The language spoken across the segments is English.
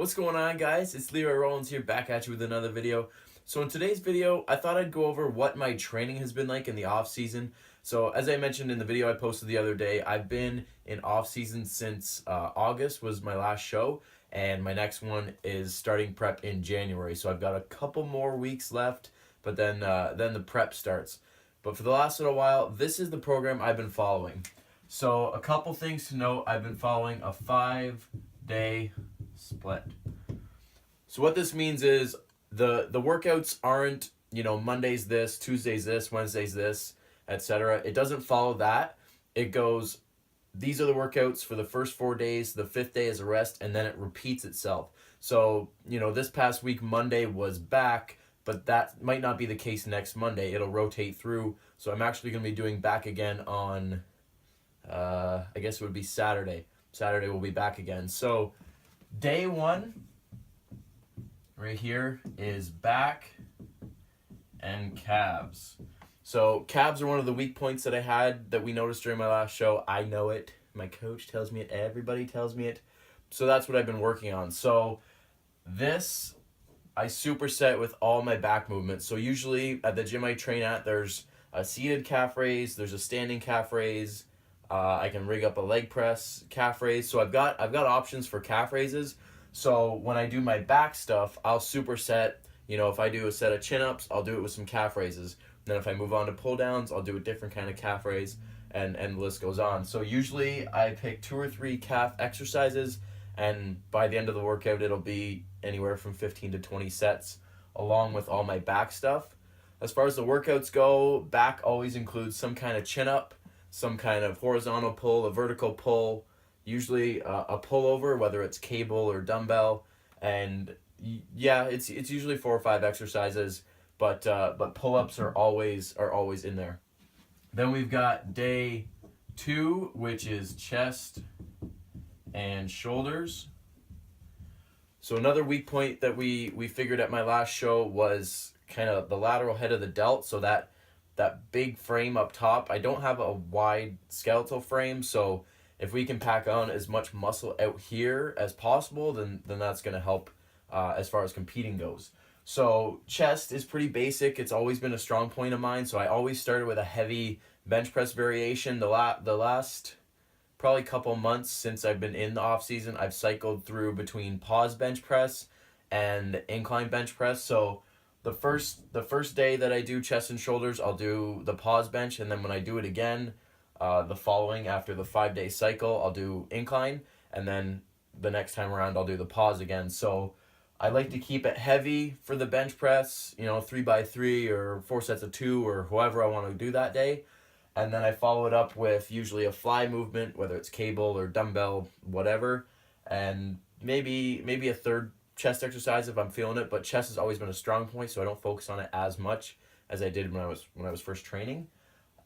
What's going on, guys? It's Leroy Rollins here, back at you with another video. So in today's video, I thought I'd go over what my training has been like in the off season. So as I mentioned in the video I posted the other day, I've been in off season since August was my last show, and my next one is starting prep in January. So I've got a couple more weeks left, but then the prep starts. But for the last little while, this is the program I've been following. So a couple things to note: I've been following a 5-day split. So what this means is the workouts aren't, Monday's this, Tuesday's this, Wednesday's this, etc. It doesn't follow that. It goes, these are the workouts for the first 4 days, the 5th day is a rest, and then it repeats itself. So, this past week Monday was back, but that might not be the case next Monday. It'll rotate through. So I'm actually going to be doing back again on, I guess it would be Saturday. Saturday we'll be back again. So day 1 right here is back and calves. So calves are one of the weak points that I had that we noticed during my last show. I know it. My coach tells me it. Everybody tells me it. So that's what I've been working on. So this, I superset with all my back movements. So usually at the gym I train at, there's a seated calf raise, there's a standing calf raise. I can rig up a leg press, calf raise. So I've got options for calf raises. So when I do my back stuff, I'll superset. If I do a set of chin-ups, I'll do it with some calf raises. And then if I move on to pull-downs, I'll do a different kind of calf raise, and the list goes on. So usually I pick 2 or 3 calf exercises, and by the end of the workout, it'll be anywhere from 15 to 20 sets, along with all my back stuff. As far as the workouts go, back always includes some kind of chin-up, some kind of horizontal pull, a vertical pull, usually a pullover, whether it's cable or dumbbell, and yeah, it's usually 4 or 5 exercises, but pull-ups are always in there. Then we've got day 2, which is chest and shoulders. So another weak point that we figured at my last show was kind of the lateral head of the delt, so that big frame up top. I don't have a wide skeletal frame, so if we can pack on as much muscle out here as possible, then that's going to help as far as competing goes. So chest is pretty basic. It's always been a strong point of mine, so I always started with a heavy bench press variation. The last probably couple months since I've been in the off season, I've cycled through between pause bench press and incline bench press. So the first day that I do chest and shoulders, I'll do the pause bench, and then when I do it again, the following after the 5-day cycle, I'll do incline, and then the next time around I'll do the pause again. So I like to keep it heavy for the bench press, 3x3 or 4 sets of 2 or however I want to do that day. And then I follow it up with usually a fly movement, whether it's cable or dumbbell, whatever, and maybe a third chest exercise if I'm feeling it. But chest has always been a strong point, so I don't focus on it as much as I did when I was first training.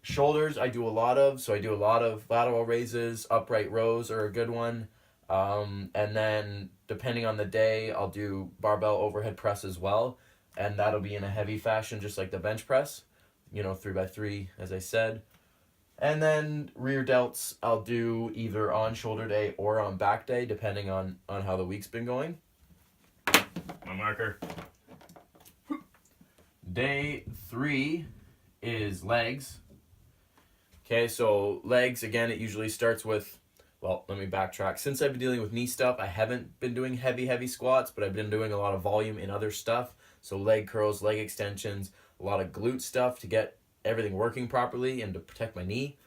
Shoulders I do a lot of, so I do a lot of lateral raises, upright rows are a good one. And then depending on the day, I'll do barbell overhead press as well, and that'll be in a heavy fashion just like the bench press, 3x3 as I said. And then rear delts I'll do either on shoulder day or on back day, depending on how the week's been going. My marker. Day 3 is legs. Okay, so legs, again, it usually starts with, well, let me backtrack. Since I've been dealing with knee stuff, I haven't been doing heavy squats, but I've been doing a lot of volume in other stuff. So leg curls, leg extensions, a lot of glute stuff to get everything working properly and to protect my knee.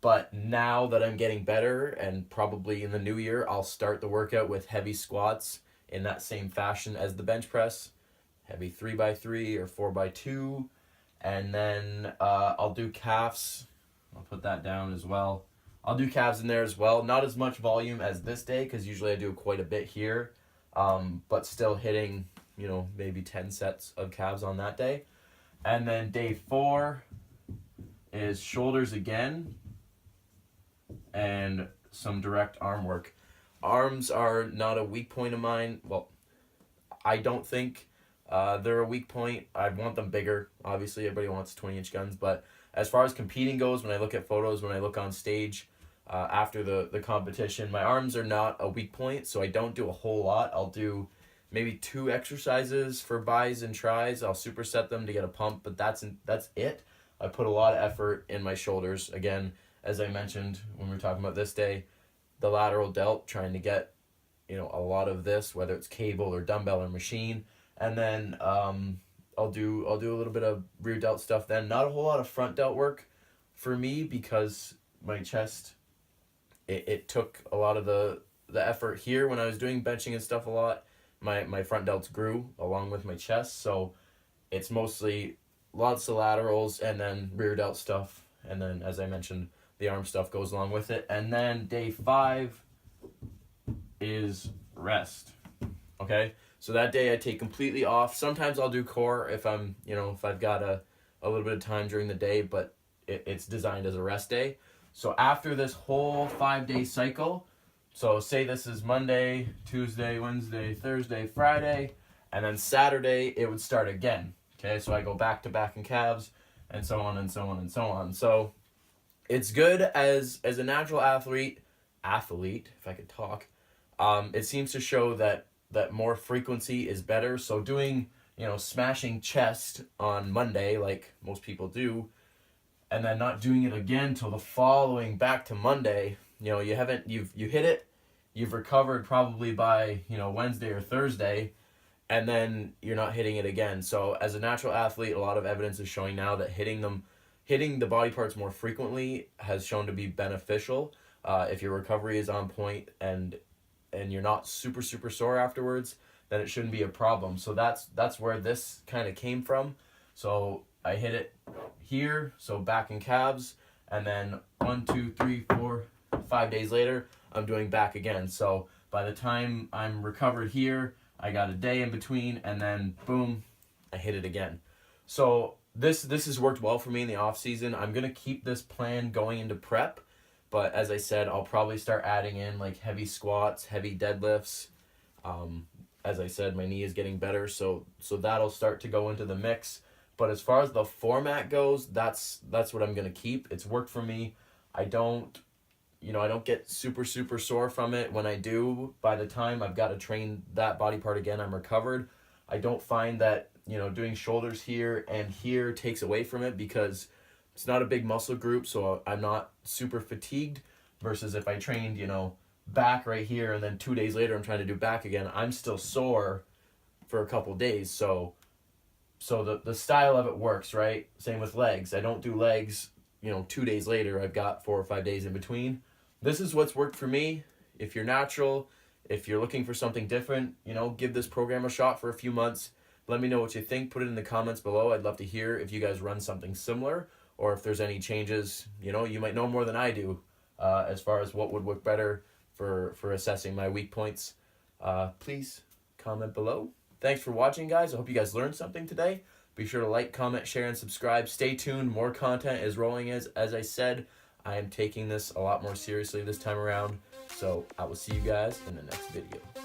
But now that I'm getting better, and probably in the new year, I'll start the workout with heavy squats in that same fashion as the bench press. Heavy 3x3 or 4x2. And then I'll do calves. I'll put that down as well. I'll do calves in there as well. Not as much volume as this day, because usually I do quite a bit here. But still hitting, maybe 10 sets of calves on that day. And then day 4 is shoulders again, and some direct arm work. Arms are not a weak point of mine. Well, I don't think they're a weak point. I want them bigger. Obviously, everybody wants 20-inch guns, but as far as competing goes, when I look at photos, when I look on stage, after the competition. My arms are not a weak point, so I don't do a whole lot. I'll do maybe 2 exercises for bis and tris. I'll superset them to get a pump, but that's it. I put a lot of effort in my shoulders. Again, as I mentioned when we were talking about this day, the lateral delt, trying to get, you know, a lot of this, whether it's cable or dumbbell or machine. And then I'll do a little bit of rear delt stuff then. Not a whole lot of front delt work for me because my chest, it took a lot of the effort here when I was doing benching and stuff a lot. My front delts grew along with my chest, so it's mostly lots of laterals and then rear delt stuff, and then as I mentioned, the arm stuff goes along with it. And then day 5 is rest. Okay, so that day I take completely off. Sometimes I'll do core if I'm, you know, if I've got a little bit of time during the day, but it's designed as a rest day. So after this whole 5-day cycle, so say this is Monday, Tuesday, Wednesday, Thursday, Friday, and then Saturday it would start again. Okay, so I go back to back in calves, and so on and so on and so on. So it's good as a natural athlete, if I could talk. It seems to show that more frequency is better. So doing, you know, smashing chest on Monday like most people do, and then not doing it again till the following back to Monday, you know, you hit it, you've recovered probably by, you know, Wednesday or Thursday, and then you're not hitting it again. So as a natural athlete, a lot of evidence is showing now that hitting the body parts more frequently has shown to be beneficial. If your recovery is on point and you're not super sore afterwards, then it shouldn't be a problem. So that's where this kind of came from. So I hit it here, so back in calves, and then 1, 2, 3, 4, 5 days later, I'm doing back again. So by the time I'm recovered here, I got a day in between, and then boom, I hit it again. So this has worked well for me in the off season. I'm gonna keep this plan going into prep, but as I said, I'll probably start adding in like heavy squats, heavy deadlifts. As I said, my knee is getting better, so that'll start to go into the mix. But as far as the format goes, that's what I'm gonna keep. It's worked for me. I don't get super sore from it. When I do, by the time I've got to train that body part again, I'm recovered. I don't find that, you know, doing shoulders here and here takes away from it because it's not a big muscle group, so I'm not super fatigued. Versus if I trained, you know, back right here and then 2 days later I'm trying to do back again, I'm still sore for a couple days. So the style of it works, right? Same with legs. I don't do legs, you know, 2 days later. I've got 4 or 5 days in between. This is what's worked for me. If you're natural, if you're looking for something different, you know, give this program a shot for a few months. Let me know what you think. Put it in the comments below. I'd love to hear if you guys run something similar or if there's any changes. You know, you might know more than I do as far as what would work better for assessing my weak points. Please comment below. Thanks for watching, guys. I hope you guys learned something today. Be sure to like, comment, share, and subscribe. Stay tuned. More content is rolling. As I said, I am taking this a lot more seriously this time around. So I will see you guys in the next video.